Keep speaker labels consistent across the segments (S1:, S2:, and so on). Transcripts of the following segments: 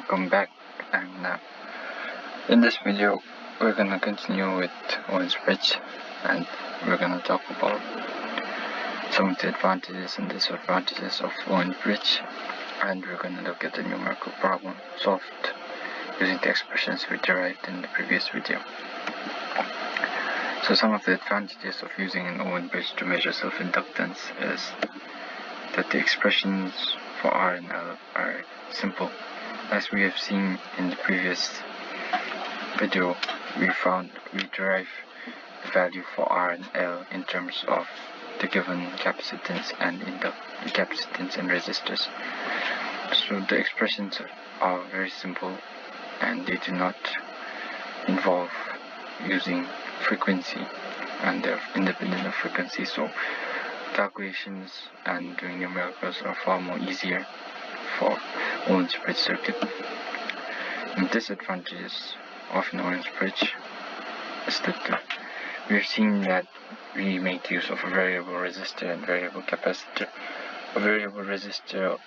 S1: welcome back. And in this video we're gonna continue with Owens Bridge, and we're gonna talk about some of the advantages and disadvantages of Owens Bridge, and we're gonna look at the numerical problem solved using the expressions we derived in the previous video. So some of the advantages of using an Owens Bridge to measure self-inductance is that the expressions for R and L are simple. As we have seen in the previous video, we derive the value for R and L in terms of the given capacitance and capacitance and resistors. So the expressions are very simple and they do not involve using frequency, and they're independent of frequency, so calculations and doing numericals are far more easier for Owens Bridge circuit. And disadvantages of an Owens Bridge is that we've seen that we make use of a variable resistor and variable capacitor. A variable resistor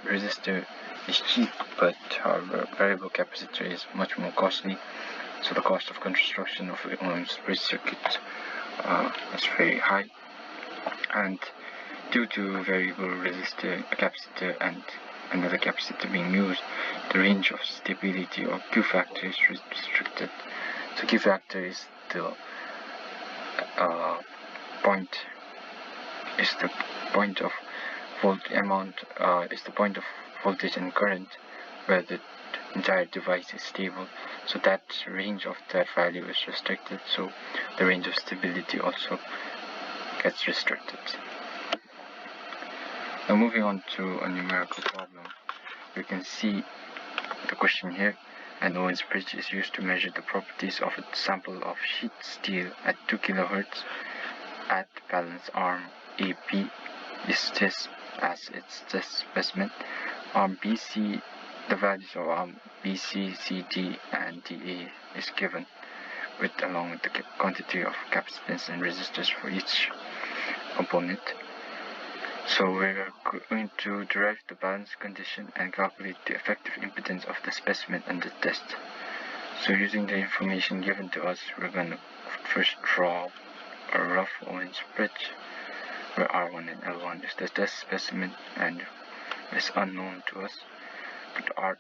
S1: resistor is cheap, but however variable capacitor is much more costly, so the cost of construction of an Owens Bridge circuit is very high. And due to variable resistor, a capacitor and another capacitor being used, the range of stability or Q factor is restricted. So Q factor is the point of voltage and current where the entire device is stable. So that range of that value is restricted, so the range of stability also gets restricted. Now moving on to a numerical problem, we can see the question here. An Owens Bridge is used to measure the properties of a sample of sheet steel at 2 kHz at balance arm AB is this as its test specimen. Arm BC, the values of arm BC, CD and DA is given, along with the quantity of capacitance and resistors for each component. So we're going to derive the balance condition and calculate the effective impedance of the specimen and the test. So using the information given to us, we're going to first draw a rough Owens Bridge where R1 and L1 is the test specimen and is unknown to us, but R2